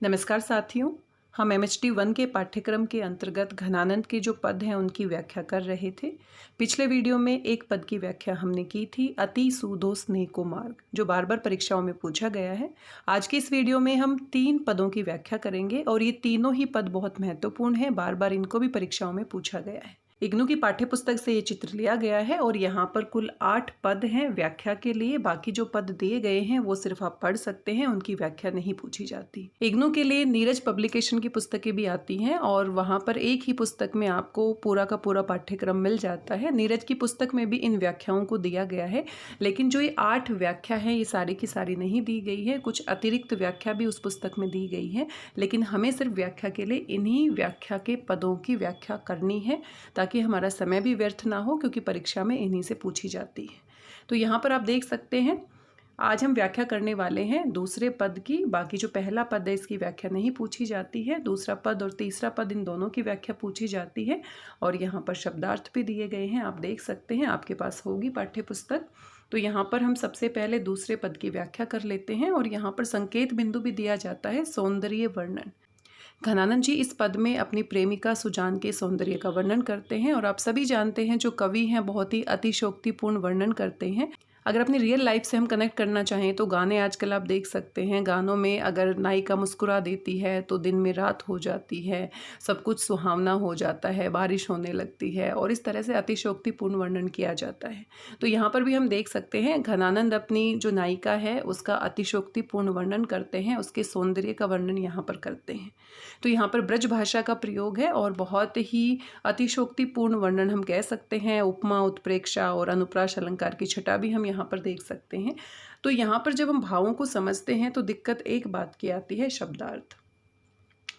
नमस्कार साथियों। हम MHT 1 के पाठ्यक्रम के अंतर्गत घनानंद के जो पद हैं उनकी व्याख्या कर रहे थे। पिछले वीडियो में एक पद की व्याख्या हमने की थी, अति सूदो स्नेह को मार्ग, जो बार बार परीक्षाओं में पूछा गया है। आज के इस वीडियो में हम 3 पदों की व्याख्या करेंगे और ये तीनों ही पद बहुत महत्वपूर्ण हैं, बार बार इनको भी परीक्षाओं में पूछा गया है। इग्नू की पाठ्यपुस्तक से ये चित्र लिया गया है और यहाँ पर कुल 8 पद हैं व्याख्या के लिए। बाकी जो पद दिए गए हैं वो सिर्फ आप पढ़ सकते हैं, उनकी व्याख्या नहीं पूछी जाती। इग्नू के लिए नीरज पब्लिकेशन की पुस्तकें भी आती हैं और वहाँ पर एक ही पुस्तक में आपको पूरा का पूरा पाठ्यक्रम मिल जाता है। नीरज की पुस्तक में भी इन व्याख्याओं को दिया गया है, लेकिन जो ये 8 व्याख्या है ये सारी की सारी नहीं दी गई है। कुछ अतिरिक्त व्याख्या भी उस पुस्तक में दी गई है, लेकिन हमें सिर्फ व्याख्या के लिए इन्हीं व्याख्या के पदों की व्याख्या करनी है ताकि हमारा समय भी व्यर्थ ना हो, क्योंकि परीक्षा में इन्हीं से पूछी जाती है। तो यहाँ पर आप देख सकते हैं, आज हम व्याख्या करने वाले हैं दूसरे पद की। बाकी जो पहला पद है इसकी व्याख्या नहीं पूछी जाती है। दूसरा पद और तीसरा पद इन दोनों की व्याख्या पूछी जाती है और यहाँ पर शब्दार्थ भी दिए गए हैं, आप देख सकते हैं, आपके पास होगी पाठ्यपुस्तक। तो यहाँ पर हम सबसे पहले दूसरे पद की व्याख्या कर लेते हैं और यहाँ पर संकेत बिंदु भी दिया जाता है, सौंदर्य वर्णन। घनानंद जी इस पद में अपनी प्रेमिका सुजान के सौंदर्य का वर्णन करते हैं और आप सभी जानते हैं जो कवि हैं बहुत ही अतिशयोक्तिपूर्ण वर्णन करते हैं। अगर अपनी रियल लाइफ से हम कनेक्ट करना चाहें तो गाने आजकल आप देख सकते हैं, गानों में अगर नायिका मुस्कुरा देती है तो दिन में रात हो जाती है, सब कुछ सुहावना हो जाता है, बारिश होने लगती है और इस तरह से अतिशयोक्तिपूर्ण वर्णन किया जाता है। तो यहाँ पर भी हम देख सकते हैं घनानंद अपनी जो नायिका है उसका अतिशयोक्तिपूर्ण वर्णन करते हैं, उसके सौंदर्य का वर्णन यहाँ पर करते हैं। तो यहाँ पर ब्रज भाषा का प्रयोग है और बहुत ही अतिशयोक्तिपूर्ण वर्णन हम कह सकते हैं। उपमा, उत्प्रेक्षा और अनुप्रास अलंकार की छटा भी हम यहाँ पर देख सकते हैं। तो यहाँ पर जब हम भावों को समझते हैं तो दिक्कत एक बात की आती है, शब्दार्थ।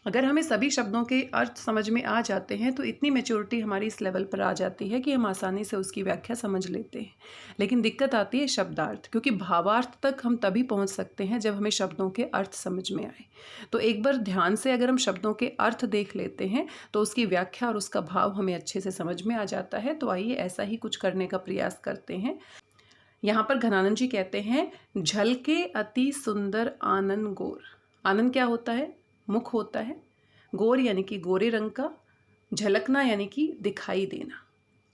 अगर हमें सभी शब्दों के अर्थ समझ में आ जाते हैं तो इतनी मैच्योरिटी हमारी इस लेवल पर आ जाती है कि हम आसानी से उसकी व्याख्या समझ लेते हैं। लेकिन दिक्कत आती है शब्दार्थ, क्योंकि भावार्थ तक हम तभी पहुंच सकते हैं जब हमें शब्दों के अर्थ समझ में आए। तो एक बार ध्यान से अगर हम शब्दों के अर्थ देख लेते हैं तो उसकी व्याख्या और उसका भाव हमें अच्छे से समझ में आ जाता है। तो आइए ऐसा ही कुछ करने का प्रयास करते हैं। यहाँ पर घनानंद जी कहते हैं, झलके अति सुंदर आनन गोर। आनन क्या होता है? मुख होता है। गोर यानी कि गोरे रंग का। झलकना यानी कि दिखाई देना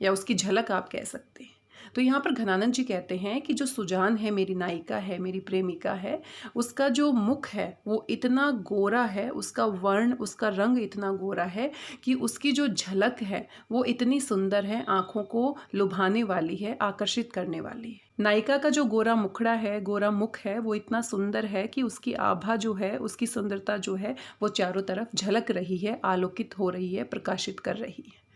या उसकी झलक आप कह सकते हैं। तो यहाँ पर घनानंद जी कहते हैं कि जो सुजान है, मेरी नायिका है, मेरी प्रेमिका है, उसका जो मुख है वो इतना गोरा है, उसका वर्ण, उसका रंग इतना गोरा है कि उसकी जो झलक है वो इतनी सुंदर है, आँखों को लुभाने वाली है, आकर्षित करने वाली है। नायिका का जो गोरा मुखड़ा है, गोरा मुख है, वो इतना सुंदर है कि उसकी आभा जो है, उसकी सुंदरता जो है वो चारों तरफ झलक रही है, आलोकित हो रही है, प्रकाशित कर रही है।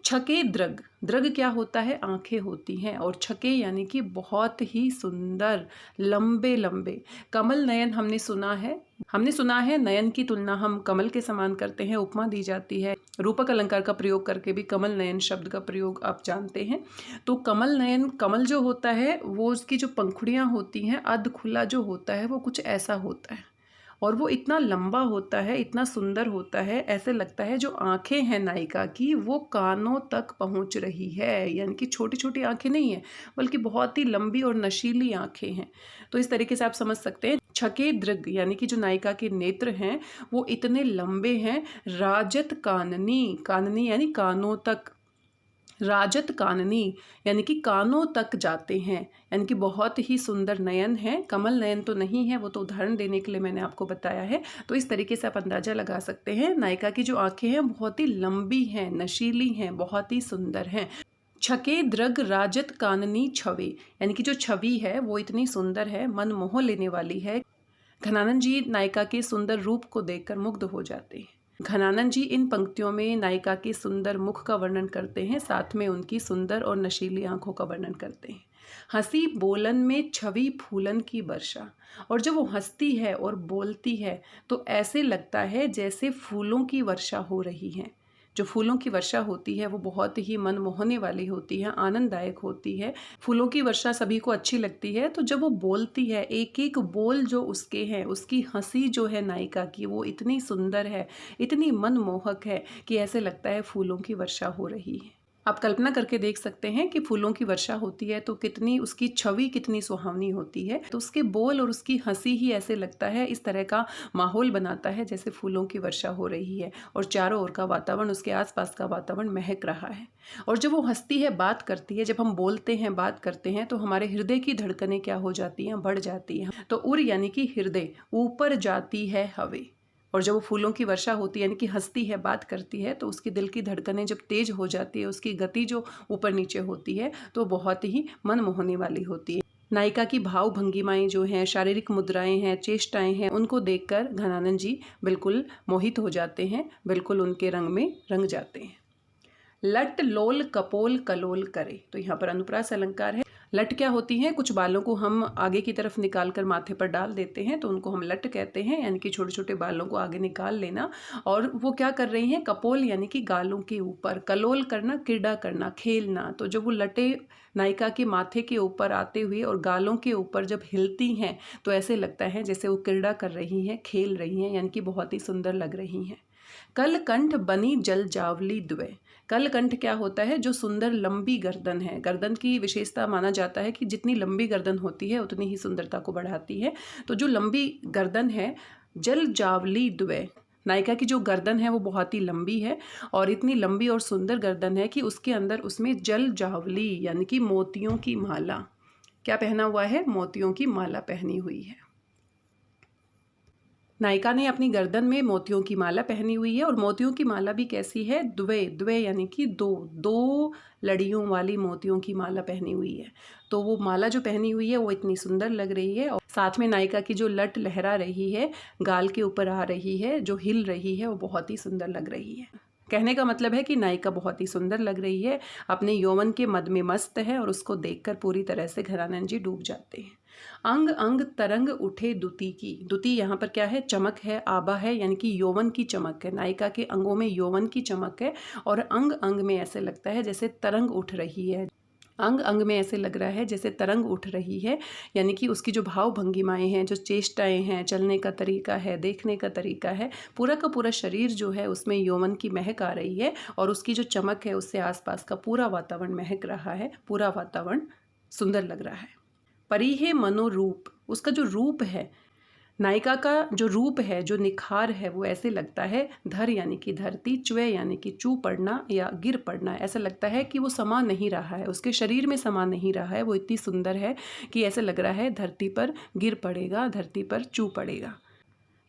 छके दृग, दृग क्या होता है? आंखें होती हैं। और छके यानी कि बहुत ही सुंदर, लंबे लंबे। कमल नयन हमने सुना है नयन की तुलना हम कमल के समान करते हैं, उपमा दी जाती है। रूपक अलंकार का प्रयोग करके भी कमल नयन शब्द का प्रयोग आप जानते हैं। तो कमल नयन, कमल जो होता है वो उसकी जो पंखुड़ियाँ होती हैं, अध खुला जो होता है वो कुछ ऐसा होता है और वो इतना लंबा होता है, इतना सुंदर होता है, ऐसे लगता है जो आंखें हैं नायिका की वो कानों तक पहुंच रही है। यानी कि छोटी छोटी आंखें नहीं है, बल्कि बहुत ही लंबी और नशीली आंखें हैं। तो इस तरीके से आप समझ सकते हैं। छके दृग यानी कि जो नायिका के नेत्र हैं वो इतने लंबे हैं। राजत काननी, काननी यानी कानों तक। राजत काननी यानी कि कानों तक जाते हैं, यानी कि बहुत ही सुंदर नयन है। कमल नयन तो नहीं है, वो तो उदाहरण देने के लिए मैंने आपको बताया है। तो इस तरीके से आप अंदाजा लगा सकते हैं, नायिका की जो आंखें हैं बहुत ही लंबी हैं, नशीली हैं, बहुत ही सुंदर हैं। छके दृग राजत काननी छवि, यानी कि जो छवि है वो इतनी सुंदर है, मन मोह लेने वाली है। घनानंद जी नायिका के सुंदर रूप को देखकर मुग्ध हो जाते हैं। घनानंद जी इन पंक्तियों में नायिका के सुंदर मुख का वर्णन करते हैं, साथ में उनकी सुंदर और नशीली आंखों का वर्णन करते हैं। हंसी बोलन में छवि फूलन की वर्षा, और जब वो हंसती है और बोलती है तो ऐसे लगता है जैसे फूलों की वर्षा हो रही है। जो फूलों की वर्षा होती है वो बहुत ही मन मोहने वाली होती है, आनंददायक होती है। फूलों की वर्षा सभी को अच्छी लगती है। तो जब वो बोलती है, एक एक बोल जो उसके हैं, उसकी हंसी जो है नायिका की वो इतनी सुंदर है, इतनी मनमोहक है कि ऐसे लगता है फूलों की वर्षा हो रही है। आप कल्पना करके देख सकते हैं कि फूलों की वर्षा होती है तो कितनी उसकी छवि कितनी सुहावनी होती है। तो उसके बोल और उसकी हंसी ही ऐसे लगता है, इस तरह का माहौल बनाता है जैसे फूलों की वर्षा हो रही है और चारों ओर का वातावरण, उसके आसपास का वातावरण महक रहा है। और जब वो हंसती है, बात करती है, जब हम बोलते हैं, बात करते हैं, तो हमारे हृदय की धड़कनें क्या हो जाती हैं, बढ़ जाती हैं। तो उर यानी कि हृदय, ऊपर जाती है हवे। और जब वो फूलों की वर्षा होती है यानी कि हंसती है, बात करती है, तो उसकी दिल की धड़कनें जब तेज हो जाती है, उसकी गति जो ऊपर नीचे होती है, तो बहुत ही मन मोहने वाली होती है। नायिका की भाव भंगिमाएं जो हैं, शारीरिक मुद्राएं हैं, चेष्टाएं हैं, उनको देखकर घनानंद जी बिल्कुल मोहित हो जाते हैं, बिल्कुल उनके रंग में रंग जाते हैं। लट लोल कपोल कलोल करे, तो यहाँ पर अनुप्रास अलंकार है। लट क्या होती हैं? कुछ बालों को हम आगे की तरफ निकाल कर माथे पर डाल देते हैं तो उनको हम लट कहते हैं, यानी कि छोटे छोटे बालों को आगे निकाल लेना। और वो क्या कर रही हैं? कपोल यानी कि गालों के ऊपर, कलोल करना, क्रीड़ा करना, खेलना। तो जब वो लटे नायिका के माथे के ऊपर आते हुए और गालों के ऊपर जब हिलती हैं तो ऐसे लगता है जैसे वो क्रीड़ा कर रही हैं, खेल रही हैं, यानी कि बहुत ही सुंदर लग रही हैं। कलकंठ बनी जल जावली द्वय। कलकंठ क्या होता है? जो सुंदर लंबी गर्दन है। गर्दन की विशेषता माना जाता है कि जितनी लंबी गर्दन होती है उतनी ही सुंदरता को बढ़ाती है। तो जो लंबी गर्दन है, जल जावली द्वय, नायिका की जो गर्दन है वो बहुत ही लंबी है और इतनी लंबी और सुंदर गर्दन है कि उसके अंदर उसमें जल जावली यानी कि मोतियों की माला, क्या पहना हुआ है? मोतियों की माला पहनी हुई है। नायिका ने अपनी गर्दन में मोतियों की माला पहनी हुई है और मोतियों की माला भी कैसी है? द्वे, द्वे यानी कि दो, दो लड़ियों वाली मोतियों की माला पहनी हुई है। तो वो माला जो पहनी हुई है वो इतनी सुंदर लग रही है और साथ में नायिका की जो लट लहरा रही है, गाल के ऊपर आ रही है, जो हिल रही है, वो बहुत ही सुंदर लग रही है। कहने का मतलब है कि नायिका बहुत ही सुंदर लग रही है, अपने यौवन के मद में मस्त है और उसको देखकर पूरी तरह से घनानंद जी डूब जाते हैं। अंग अंग तरंग उठे दुती की, दुती यहाँ पर क्या है? चमक है, आभा है, यानी कि यौवन की चमक है। नायिका के अंगों में यौवन की चमक है और अंग अंग में ऐसे लगता है जैसे तरंग उठ रही है। अंग अंग में ऐसे लग रहा है जैसे तरंग उठ रही है, यानी कि उसकी जो भाव भंगिमाएं हैं, जो चेष्टाएं हैं, चलने का तरीका है, देखने का तरीका है, पूरा का पूरा शरीर जो है उसमें यौवन की महक आ रही है और उसकी जो चमक है उससे आसपास का पूरा वातावरण महक रहा है, पूरा वातावरण सुंदर लग रहा है। परिहे मनोरूप, उसका जो रूप है, नायिका का जो रूप है, जो निखार है, वो ऐसे लगता है धर यानी कि धरती, च्वय यानी कि चू पड़ना या गिर पड़ना, ऐसा लगता है कि वो समा नहीं रहा है, उसके शरीर में समा नहीं रहा है। वो इतनी सुंदर है कि ऐसे लग रहा है धरती पर गिर पड़ेगा, धरती पर चू पड़ेगा।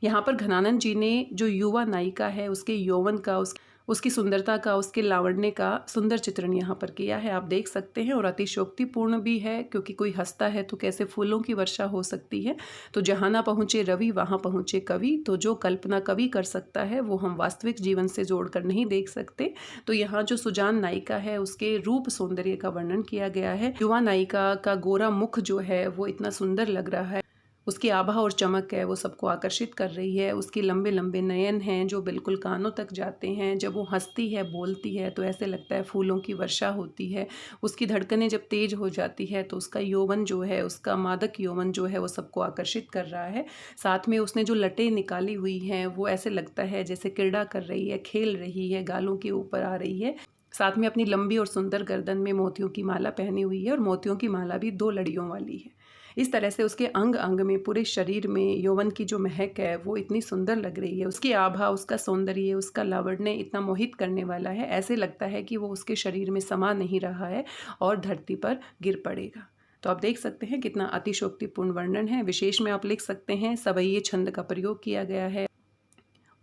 यहाँ पर घनानंद जी ने जो युवा नायिका है उसके यौवन का, उसकी सुंदरता का, उसके लावण्य का सुंदर चित्रण यहाँ पर किया है, आप देख सकते हैं। और अतिशयोक्तिपूर्ण भी है क्योंकि कोई हंसता है तो कैसे फूलों की वर्षा हो सकती है। तो जहाँ ना पहुँचे रवि वहाँ पहुँचे कवि, तो जो कल्पना कवि कर सकता है वो हम वास्तविक जीवन से जोड़कर नहीं देख सकते। तो यहाँ जो सुजान नायिका है उसके रूप सौंदर्य का वर्णन किया गया है। युवा नायिका का गोरा मुख जो है वो इतना सुंदर लग रहा है, उसकी आभा और चमक है वो सबको आकर्षित कर रही है। उसके लंबे लंबे नयन हैं जो बिल्कुल कानों तक जाते हैं। जब वो हंसती है, बोलती है, तो ऐसे लगता है फूलों की वर्षा होती है। उसकी धड़कनें जब तेज हो जाती है तो उसका यौवन जो है, उसका मादक यौवन जो है वो सबको आकर्षित कर रहा है। साथ में उसने जो लटें निकाली हुई हैं वो ऐसे लगता है जैसे क्रीड़ा कर रही है, खेल रही है, गालों के ऊपर आ रही है। साथ में अपनी लंबी और सुंदर गर्दन में मोतियों की माला पहनी हुई है और मोतियों की माला भी दो लड़ियों वाली है। इस तरह से उसके अंग अंग में, पूरे शरीर में यौवन की जो महक है वो इतनी सुंदर लग रही है। उसकी आभा, उसका सौंदर्य, उसका लावण्य इतना मोहित करने वाला है, ऐसे लगता है कि वो उसके शरीर में समा नहीं रहा है और धरती पर गिर पड़ेगा। तो आप देख सकते हैं कितना अतिशयोक्तिपूर्ण वर्णन है। विशेष में आप लिख सकते हैं सवैये छंद का प्रयोग किया गया है।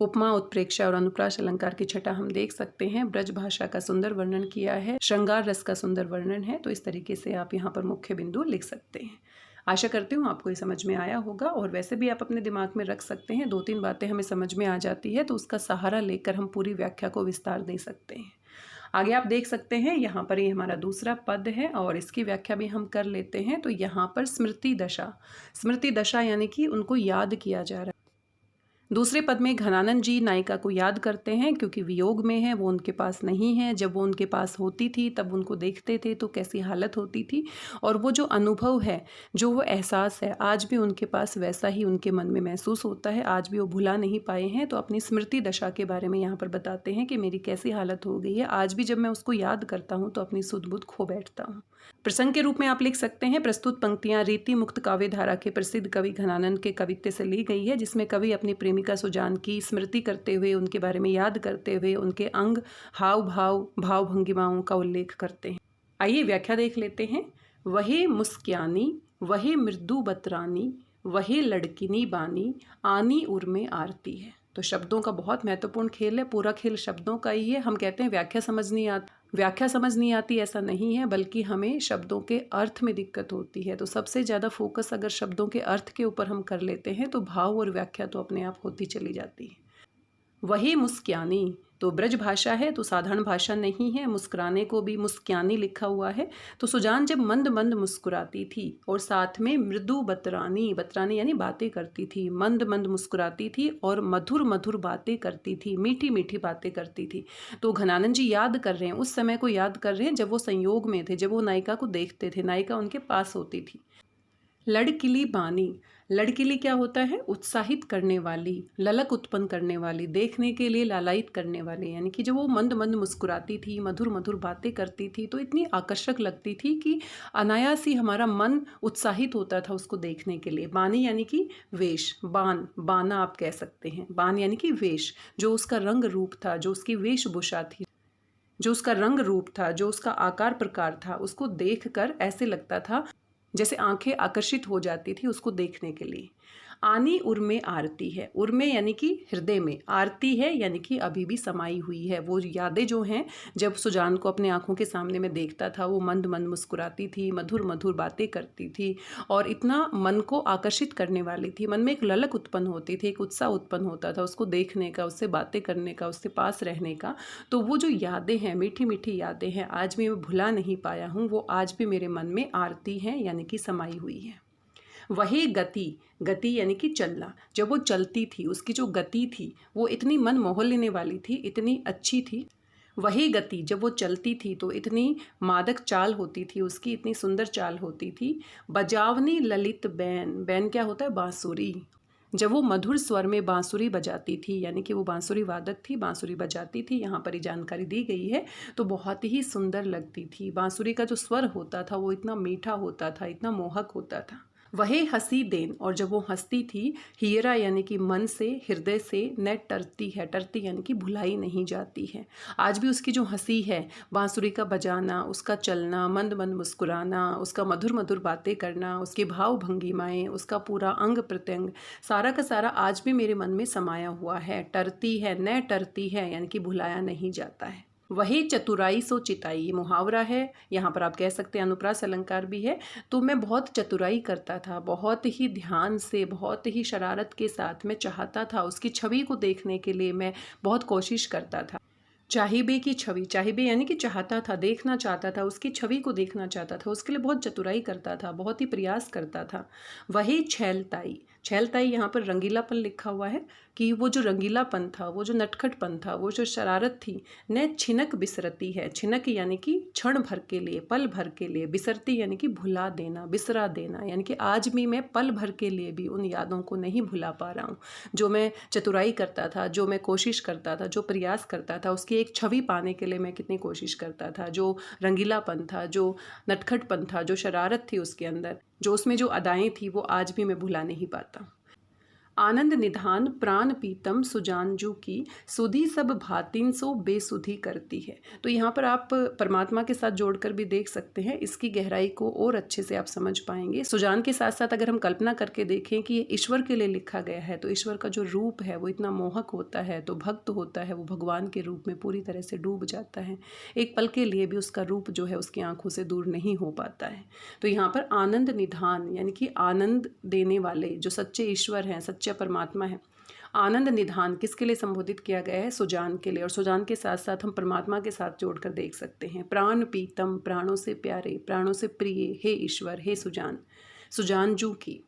उपमा, उत्प्रेक्षा और अनुप्रास अलंकार की छटा हम देख सकते हैं। ब्रज भाषा का सुंदर वर्णन किया है, श्रृंगार रस का सुंदर वर्णन है। तो इस तरीके से आप यहाँ पर मुख्य बिंदु लिख सकते हैं। आशा करती हूँ आपको ये समझ में आया होगा और वैसे भी आप अपने दिमाग में रख सकते हैं। 2-3 बातें हमें समझ में आ जाती है तो उसका सहारा लेकर हम पूरी व्याख्या को विस्तार दे सकते हैं। आगे आप देख सकते हैं यहाँ पर ये हमारा दूसरा पद है और इसकी व्याख्या भी हम कर लेते हैं। तो यहाँ पर स्मृति दशा, स्मृति दशा यानी कि उनको याद किया जा रहा है। दूसरे पद में घनानंद जी नायिका को याद करते हैं क्योंकि वियोग में है, वो उनके पास नहीं है। जब वो उनके पास होती थी तब उनको देखते थे तो कैसी हालत होती थी, और वो जो अनुभव है, जो वो एहसास है, आज भी उनके पास वैसा ही उनके मन में महसूस होता है। आज भी वो भुला नहीं पाए हैं। तो अपनी स्मृति दशा के बारे में यहाँ पर बताते हैं कि मेरी कैसी हालत हो गई है, आज भी जब मैं उसको याद करता हूँ तो अपनी सुध बुध खो बैठता हूँ। प्रसंग के रूप में आप लिख सकते हैं, प्रस्तुत पंक्तियां रीति मुक्त काव्य धारा के प्रसिद्ध कवि घनानंद के कवित्व से ली गई है, जिसमें कवि अपनी प्रेमिका सुजान की स्मृति करते हुए, उनके बारे में याद करते हुए, उनके अंग, हाव भाव, भाव भंगिमाओं का उल्लेख करते हैं। आइए व्याख्या देख लेते हैं। वही मुस्क्यानी, वही मृदु बतरानी, वही लड़किनी बानी, आनी उर में आरती है। तो शब्दों का बहुत महत्वपूर्ण खेल है, पूरा खेल शब्दों का ही है। हम कहते हैं व्याख्या समझ नहीं आती, ऐसा नहीं है, बल्कि हमें शब्दों के अर्थ में दिक्कत होती है। तो सबसे ज़्यादा फोकस अगर शब्दों के अर्थ के ऊपर हम कर लेते हैं तो भाव और व्याख्या तो अपने आप होती चली जाती है। वही मुस्क्यानी तो ब्रज भाषा है, तो साधारण भाषा नहीं है। मुस्कुराने को भी मुस्क्यानी लिखा हुआ है। तो सुजान जब मंद मंद मुस्कुराती थी और साथ में मृदु बतरानी, बतरानी यानी बातें करती थी, मंद मंद मुस्कुराती थी और मधुर मधुर बातें करती थी, मीठी मीठी बातें करती थी। तो घनानंद जी याद कर रहे हैं, उस समय को याद कर रहे हैं जब वो संयोग में थे, जब वो नायिका को देखते थे, नायिका उनके पास होती थी। लड़किली बानी, लड़किली क्या होता है? उत्साहित करने वाली, ललक उत्पन्न करने वाली, देखने के लिए लालायित करने वाली। यानी कि जब वो मंद मंद मुस्कुराती थी, मधुर मधुर बातें करती थी तो इतनी आकर्षक लगती थी कि अनायास ही हमारा मन उत्साहित होता था उसको देखने के लिए। बानी यानी कि वेश, बान, बाना आप कह सकते हैं। बान यानी कि वेश, जो उसका रंग रूप था, जो उसकी वेशभूषा थी, जो उसका रंग रूप था, जो उसका आकार प्रकार था, उसको देखकर ऐसे लगता था जैसे आंखें आकर्षित हो जाती थी उसको देखने के लिए। आनी उर में आरती है, उर में यानी कि हृदय में, आरती है यानी कि अभी भी समाई हुई है। वो यादें जो हैं, जब सुजान को अपने आंखों के सामने में देखता था, वो मंद मंद मुस्कुराती थी, मधुर मधुर बातें करती थी और इतना मन को आकर्षित करने वाली थी। मन में एक ललक उत्पन्न होती थी, एक उत्साह उत्पन्न होता था उसको देखने का, उससे बातें करने का, उससे पास रहने का। तो वो जो यादें हैं, मीठी मीठी यादें हैं, आज भी मैं भुला नहीं पाया हूँ, वो आज भी मेरे मन में आरती हैं यानी कि समाई हुई है। वही गति, गति यानी कि चलना, जब वो चलती थी, उसकी जो गति थी वो इतनी मन मोह लेने वाली थी, इतनी अच्छी थी। वही गति, जब वो चलती थी तो इतनी मादक चाल होती थी उसकी, इतनी सुंदर चाल होती थी। बजावनी ललित बैन, बैन क्या होता है? बांसुरी। जब वो मधुर स्वर में बांसुरी बजाती थी, यानी कि वो बांसुरी वादक थी, बांसुरी बजाती थी, यहाँ पर ही जानकारी दी गई है, तो बहुत ही सुंदर लगती थी। बांसुरी का जो स्वर होता था वो इतना मीठा होता था, इतना मोहक होता था। वही हंसी देन, और जब वो हंसती थी, हियरा यानी कि मन से, हृदय से, न टरती है, टरती यानी कि भुलाई नहीं जाती है। आज भी उसकी जो हंसी है, बांसुरी का बजाना, उसका चलना, मंद मंद मुस्कुराना, उसका मधुर मधुर बातें करना, उसके भाव भंगिमाएँ, उसका पूरा अंग प्रत्यंग, सारा का सारा आज भी मेरे मन में समाया हुआ है। टरती है, न टरती है यानी कि भुलाया नहीं जाता है। वही चतुराई सो चिताई, ये मुहावरा है, यहाँ पर आप कह सकते हैं अनुप्रास अलंकार भी है। तो मैं बहुत चतुराई करता था, बहुत ही ध्यान से, बहुत ही शरारत के साथ मैं चाहता था, उसकी छवि को देखने के लिए मैं बहुत कोशिश करता था। चाहिबे की छवि, चाहिबे यानी कि चाहता था, देखना चाहता था, उसकी छवि को देखना चाहता था, उसके लिए बहुत चतुराई करता था, बहुत ही प्रयास करता था। वही छैलताई, छैलताई यहाँ पर रंगीलापन लिखा हुआ है कि वो जो रंगीलापन था, वो जो नटखटपन था, वो जो शरारत थी, न छिनक बिसरती है। छिनक यानी कि क्षण भर के लिए, पल भर के लिए, बिसरती यानी कि भुला देना, बिसरा देना, यानी कि आज भी मैं पल भर के लिए भी उन यादों को नहीं भुला पा रहा हूँ। जो मैं चतुराई करता था, जो मैं कोशिश करता था, जो प्रयास करता था, उसकी एक छवि पाने के लिए मैं कितनी कोशिश करता था, जो रंगीलापन था, जो नटखटपन था, जो शरारत थी उसके अंदर, जो उसमें जो अदाएं थी, वो आज भी मैं भुला नहीं पाता। आनंद निधान प्राण पीतम सुजानजू की, सुधी सब भातिन सो बेसुधी करती है। तो यहाँ पर आप परमात्मा के साथ जोड़कर भी देख सकते हैं, इसकी गहराई को और अच्छे से आप समझ पाएंगे। सुजान के साथ साथ अगर हम कल्पना करके देखें कि ये ईश्वर के लिए लिखा गया है, तो ईश्वर का जो रूप है वो इतना मोहक होता है, तो भक्त होता है वो भगवान के रूप में पूरी तरह से डूब जाता है। एक पल के लिए भी उसका रूप जो है उसकी आंखों से दूर नहीं हो पाता है। तो यहाँ पर आनंद निधान यानी कि आनंद देने वाले जो सच्चे ईश्वर हैं, सच्चा परमात्मा है। आनंद निधान किसके लिए संबोधित किया गया है? सुजान के लिए। और सुजान के साथ साथ हम परमात्मा के साथ जोड़कर देख सकते हैं। प्राण पीतम, प्राणों से प्यारे, प्राणों से प्रिय, हे ईश्वर, हे सुजान, सुजानजू की।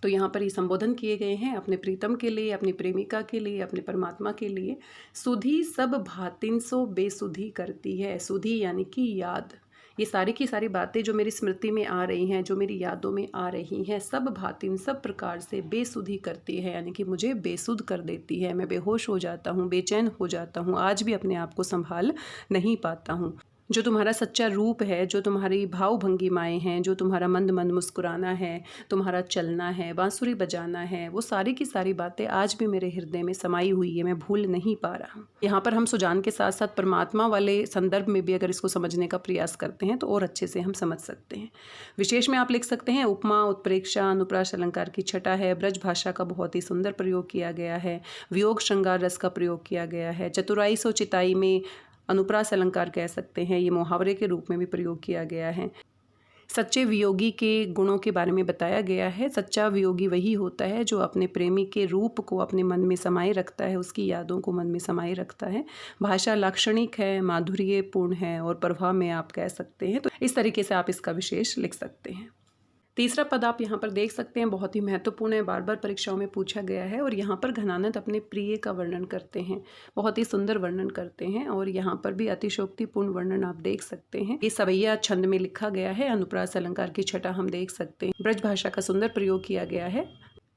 तो यहाँ पर ये संबोधन किए गए हैं अपने प्रीतम के लिए, अपनी प्रेमिका के लिए, अपने परमात्मा के लिए। सुधी सब भातिन सो बेसुधी करती है। सुधी यानी कि याद। ये सारी की सारी बातें जो मेरी स्मृति में आ रही हैं, जो मेरी यादों में आ रही हैं, सब भातिन सब प्रकार से बेसुधी करती है, यानी कि मुझे बेसुध कर देती है। मैं बेहोश हो जाता हूँ, बेचैन हो जाता हूँ, आज भी अपने आप को संभाल नहीं पाता हूँ। जो तुम्हारा सच्चा रूप है, जो तुम्हारी भाव भंगिमाएँ हैं, जो तुम्हारा मंद मंद मुस्कुराना है, तुम्हारा चलना है, बांसुरी बजाना है, वो सारी की सारी बातें आज भी मेरे हृदय में समाई हुई है, मैं भूल नहीं पा रहा हूँ। यहाँ पर हम सुजान के साथ साथ परमात्मा वाले संदर्भ में भी अगर इसको समझने का प्रयास करते हैं तो और अच्छे से हम समझ सकते हैं। विशेष में आप लिख सकते हैं उपमा, उत्प्रेक्षा, अनुप्रास अलंकार की छटा है, ब्रज भाषा का बहुत ही सुंदर प्रयोग किया गया है, वियोग श्रृंगार रस का प्रयोग किया गया है, चतुराई सो चिताई में अनुप्रास अलंकार कह सकते हैं, ये मुहावरे के रूप में भी प्रयोग किया गया है। सच्चे वियोगी के गुणों के बारे में बताया गया है। सच्चा वियोगी वही होता है जो अपने प्रेमी के रूप को अपने मन में समाये रखता है, उसकी यादों को मन में समाये रखता है। भाषा लाक्षणिक है, माधुर्यपूर्ण है और प्रभाव में आप कह सकते हैं। तो इस तरीके से आप इसका विशेष लिख सकते हैं। तीसरा पद आप यहाँ पर देख सकते हैं, बहुत ही महत्वपूर्ण है, बार बार परीक्षाओं में पूछा गया है। और यहाँ पर घनानंद अपने प्रिय का वर्णन करते हैं, बहुत ही सुंदर वर्णन करते हैं। और यहाँ पर भी अतिशोक्तिपूर्ण वर्णन आप देख सकते हैं। ये सवैया छंद में लिखा गया है, अनुप्रास अलंकार की छटा हम देख सकते हैं, ब्रज भाषा का सुंदर प्रयोग किया गया है।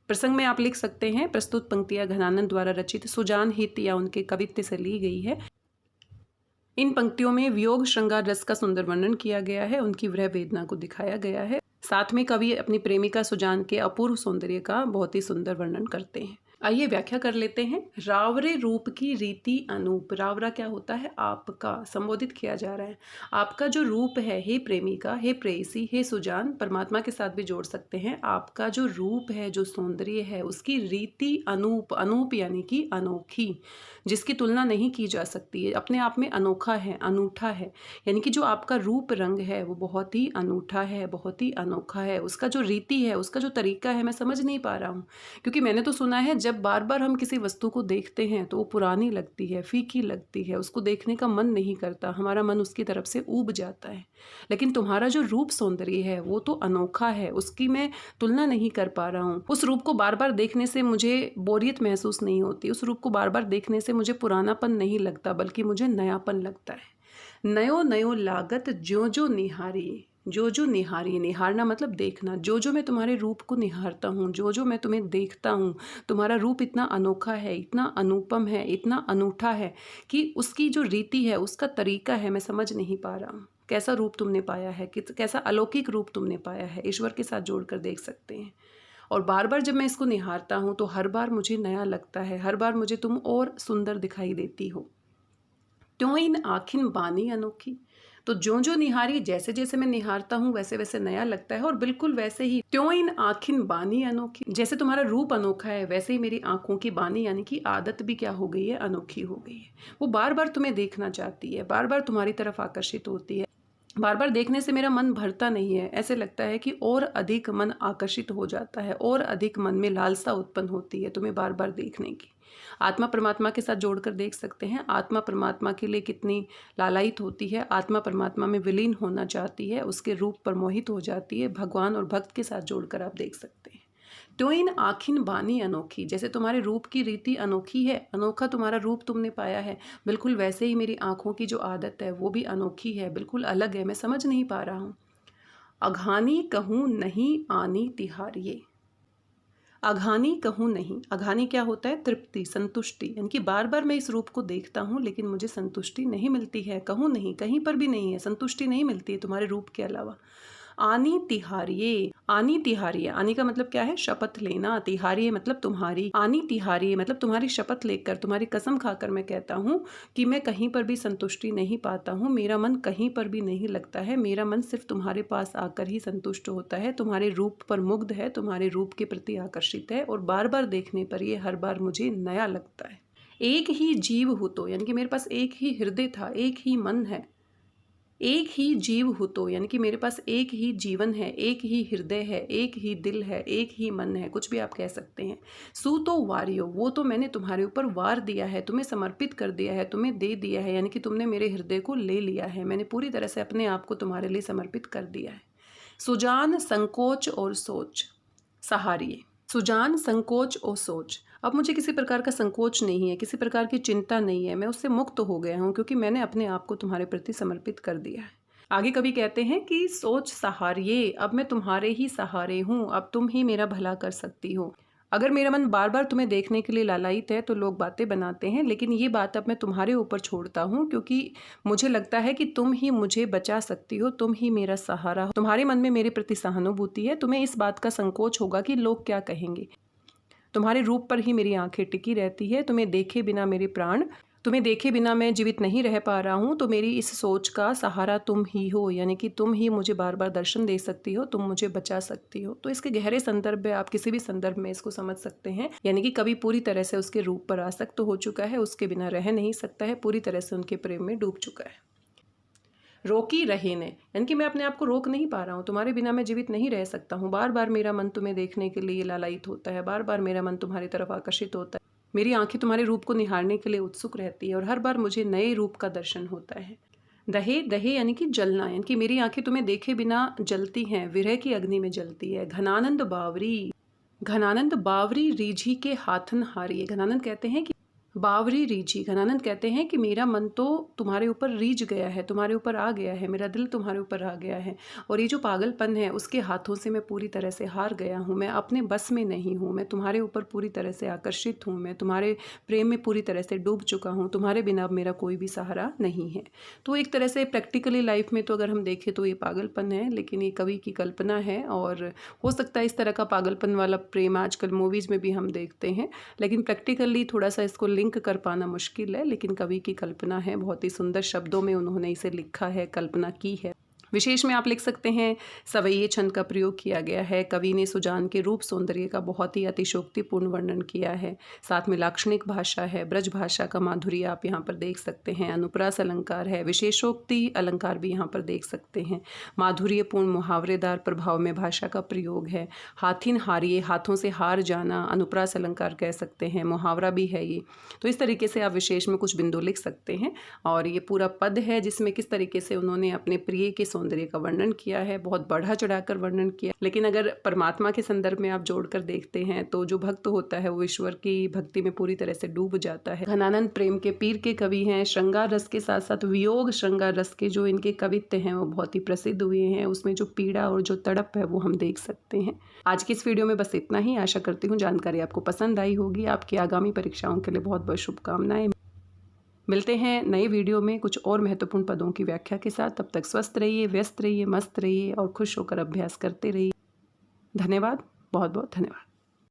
प्रसंग में आप लिख सकते हैं, प्रस्तुत पंक्तियां घनानंद द्वारा रचित सुजान हित या उनके कवित्व से ली गई है। इन पंक्तियों में वियोग श्रृंगार रस का सुंदर वर्णन किया गया है, उनकी वृह वेदना को दिखाया गया है। साथ में कवि अपनी प्रेमिका सुजान के अपूर्व सौंदर्य का बहुत ही सुंदर वर्णन करते हैं। आइए व्याख्या कर लेते हैं। रावरे रूप की रीति अनूप। रावरा क्या होता है? आपका, संबोधित किया जा रहा है। आपका जो रूप है, हे प्रेमिका, हे प्रेयसी, हे सुजान, परमात्मा के साथ भी जोड़ सकते हैं। आपका जो रूप है, जो सौंदर्य है, उसकी रीति अनूप। अनूप यानी कि अनोखी, जिसकी तुलना नहीं की जा सकती है, अपने आप में अनोखा है, अनूठा है। यानी कि जो आपका रूप रंग है वो बहुत ही अनूठा है, बहुत ही अनोखा है। उसका जो रीति है, उसका जो तरीका है, मैं समझ नहीं पा रहा हूँ। क्योंकि मैंने तो सुना है जब बार बार हम किसी वस्तु को देखते हैं तो वो पुरानी लगती है, फीकी लगती है, उसको देखने का मन नहीं करता, हमारा मन उसकी तरफ से ऊब जाता है। लेकिन तुम्हारा जो रूप सौंदर्य है वो तो अनोखा है, उसकी मैं तुलना नहीं कर पा रहा हूँ। उस रूप को बार बार देखने से मुझे बोरियत महसूस नहीं होती, उस रूप को बार बार देखने से मुझे पुरानापन नहीं लगता, बल्कि मुझे नयापन लगता है। नयो नयो लागत ज्यो ज्यो निहारी। जो जो निहारी, निहारना मतलब देखना। जो मैं तुम्हारे रूप को निहारता हूँ, जो मैं तुम्हें देखता हूँ, तुम्हारा रूप इतना अनोखा है, इतना अनुपम है, इतना अनूठा है कि उसकी जो रीति है, उसका तरीका है, मैं समझ नहीं पा रहा हूँ। कैसा रूप तुमने पाया है, कैसा अलौकिक रूप तुमने पाया है, ईश्वर के साथ जोड़कर देख सकते हैं। और बार बार जब मैं इसको निहारता हूँ तो हर बार मुझे नया लगता है, हर बार मुझे तुम और सुंदर दिखाई देती हो। त्यों इन आखिन बानी अनोखी। तो जो निहारी, जैसे जैसे मैं निहारता हूँ वैसे वैसे नया लगता है। और बिल्कुल वैसे ही त्यों इन आखिन बानी अनोखी, जैसे तुम्हारा रूप अनोखा है वैसे ही मेरी आंखों की बानी यानी कि आदत भी क्या हो गई है, अनोखी हो गई है। वो बार बार तुम्हें देखना चाहती है, बार बार तुम्हारी तरफ आकर्षित होती है। बार बार देखने से मेरा मन भरता नहीं है, ऐसे लगता है कि और अधिक मन आकर्षित हो जाता है, और अधिक मन में लालसा उत्पन्न होती है तुम्हें बार बार देखने की। आत्मा परमात्मा के साथ जोड़कर देख सकते हैं, आत्मा परमात्मा के लिए कितनी लालायित होती है, आत्मा परमात्मा में विलीन होना चाहती है, उसके रूप पर मोहित हो जाती है। भगवान और भक्त के साथ जोड़कर आप देख सकते हैं। तो इन आखिन बानी अनोखी, जैसे तुम्हारे रूप की रीति अनोखी है, अनोखा तुम्हारा रूप तुमने पाया है, बिल्कुल वैसे ही मेरी आंखों की जो आदत है वो भी अनोखी है, बिल्कुल अलग है, मैं समझ नहीं पा रहा हूँ। अघानी कहूँ नहीं आनी तिहारिये। अघानी कहूँ नहीं, अघानी क्या होता है? तृप्ति, संतुष्टि। यानी कि बार बार मैं इस रूप को देखता हूँ लेकिन मुझे संतुष्टि नहीं मिलती है, कहूँ नहीं, कहीं पर भी नहीं है, संतुष्टि नहीं मिलती है तुम्हारे रूप के अलावा। आनी तिहारिये, आनी तिहारिये, आनी का मतलब क्या है? शपथ लेना। तिहारिये मतलब तुम्हारी। आनी तिहारिये मतलब तुम्हारी शपथ लेकर, तुम्हारी कसम खाकर मैं कहता हूँ कि मैं कहीं पर भी संतुष्टि नहीं पाता हूँ, मेरा मन कहीं पर भी नहीं लगता है, मेरा मन सिर्फ तुम्हारे पास आकर ही संतुष्ट होता है, तुम्हारे रूप पर मुग्ध है, तुम्हारे रूप के प्रति आकर्षित है, और बार बार देखने पर ये हर बार मुझे नया लगता है। एक ही जीव हो तो, यानी कि मेरे पास एक ही हृदय था, एक ही मन है। एक ही जीव हो तो, यानी कि मेरे पास एक ही जीवन है, एक ही हृदय है, एक ही दिल है, एक ही मन है, कुछ भी आप कह सकते हैं। सू तो वारियो, वो तो मैंने तुम्हारे ऊपर वार दिया है, तुम्हें समर्पित कर दिया है, तुम्हें दे दिया है, यानी कि तुमने मेरे हृदय को ले लिया है, मैंने पूरी तरह से अपने आप को तुम्हारे लिए समर्पित कर दिया है। सुजान संकोच और सोच सहारिये, सुजान संकोच ओ सोच। अब मुझे किसी प्रकार का संकोच नहीं है, किसी प्रकार की चिंता नहीं है, मैं उससे मुक्त हो गया हूँ क्योंकि मैंने अपने आप को तुम्हारे प्रति समर्पित कर दिया है। आगे कवि कहते हैं कि सोच सहारिये, अब मैं तुम्हारे ही सहारे हूँ, अब तुम ही मेरा भला कर सकती हो। अगर मेरा मन बार बार तुम्हें देखने के लिए लालायित है तो लोग बातें बनाते हैं, लेकिन ये बात अब मैं तुम्हारे ऊपर छोड़ता हूँ क्योंकि मुझे लगता है कि तुम ही मुझे बचा सकती हो, तुम ही मेरा सहारा हो। तुम्हारे मन में मेरे प्रति सहानुभूति है, तुम्हें इस बात का संकोच होगा कि लोग क्या कहेंगे। तुम्हारे रूप पर ही मेरी आंखें टिकी रहती है, तुम्हें देखे बिना मेरे प्राण, तुम्हें देखे बिना मैं जीवित नहीं रह पा रहा हूँ, तो मेरी इस सोच का सहारा तुम ही हो, यानी कि तुम ही मुझे बार बार दर्शन दे सकती हो, तुम मुझे बचा सकती हो। तो इसके गहरे संदर्भ में आप किसी भी संदर्भ में इसको समझ सकते हैं, यानी कि कवि पूरी तरह से उसके रूप पर आसक्त हो चुका है, उसके बिना रह नहीं सकता है, पूरी तरह से उनके प्रेम में डूब चुका है। रोकी रहे ने, यानी कि मैं अपने आप को रोक नहीं पा रहा हूँ, तुम्हारे बिना मैं जीवित नहीं रह सकता हूँ। बार बार मेरा मन तुम्हें देखने के लिए लालायित होता है, बार बार मेरा मन तुम्हारी तरफ आकर्षित होता है, मेरी आंखें तुम्हारे रूप को निहारने के लिए उत्सुक रहती है और हर बार मुझे नए रूप का दर्शन होता है। दहे दहे यानी कि जलना, यानी कि मेरी आंखें तुम्हें देखे बिना जलती हैं, विरह की अग्नि में जलती है। घनानंद बावरी, घनानंद बावरी रीझी के हाथन हारिए। घनानंद कहते हैं कि बावरी रीझी, घनानंद कहते हैं कि मेरा मन तो तुम्हारे ऊपर रीझ गया है, तुम्हारे ऊपर आ गया है, मेरा दिल तुम्हारे ऊपर आ गया है, और ये जो पागलपन है उसके हाथों से मैं पूरी तरह से हार गया हूँ, मैं अपने बस में नहीं हूँ, मैं तुम्हारे ऊपर पूरी तरह से आकर्षित हूँ, मैं तुम्हारे प्रेम में पूरी तरह से डूब चुका हूँ, तुम्हारे बिना अब मेरा कोई भी सहारा नहीं है। तो एक तरह से प्रैक्टिकली लाइफ में तो अगर हम देखें तो ये पागलपन है, लेकिन ये कवि की कल्पना है, और हो सकता है इस तरह का पागलपन वाला प्रेम आजकल मूवीज़ में भी हम देखते हैं, लेकिन प्रैक्टिकली थोड़ा सा इसको लिंक कर पाना मुश्किल है। लेकिन कवि की कल्पना है, बहुत ही सुंदर शब्दों में उन्होंने इसे लिखा है, कल्पना की है। विशेष में आप लिख सकते हैं सवैये छंद का प्रयोग किया गया है। कवि ने सुजान के रूप सौंदर्य का बहुत ही अतिशोक्तिपूर्ण वर्णन किया है, साथ में लाक्षणिक भाषा है, ब्रज भाषा का माधुर्य आप यहाँ पर देख सकते हैं, अनुप्रास अलंकार है, विशेषोक्ति अलंकार भी यहाँ पर देख सकते हैं, माधुर्यपूर्ण मुहावरेदार प्रभाव में भाषा का प्रयोग है। हाथिन हारिए, हाथों से हार जाना, अनुप्रास अलंकार कह सकते हैं, मुहावरा भी है ये। तो इस तरीके से आप विशेष में कुछ बिंदु लिख सकते हैं, और ये पूरा पद है जिसमें किस तरीके से उन्होंने अपने प्रिय के सौंदर्य का वर्णन किया है, बहुत बढ़ा चढ़ाकर वर्णन किया। लेकिन अगर परमात्मा के संदर्भ में आप जोड़कर देखते हैं तो जो भक्त होता है वो ईश्वर की भक्ति में पूरी तरह से डूब जाता है। घनानंद प्रेम के पीर के कवि हैं, श्रृंगार रस के साथ साथ वियोग श्रृंगार रस के जो इनके कवित्व हैं वो बहुत ही प्रसिद्ध हुए हैं, उसमें जो पीड़ा और जो तड़प है वो हम देख सकते हैं। आज की इस वीडियो में बस इतना ही। आशा करती हूँ जानकारी आपको पसंद आई होगी। आपकी आगामी परीक्षाओं के लिए बहुत बहुत शुभकामनाएं। मिलते हैं नए वीडियो में कुछ और महत्वपूर्ण पदों की व्याख्या के साथ। तब तक स्वस्थ रहिए, व्यस्त रहिए, मस्त रहिए और खुश होकर अभ्यास करते रहिए। धन्यवाद, बहुत बहुत धन्यवाद।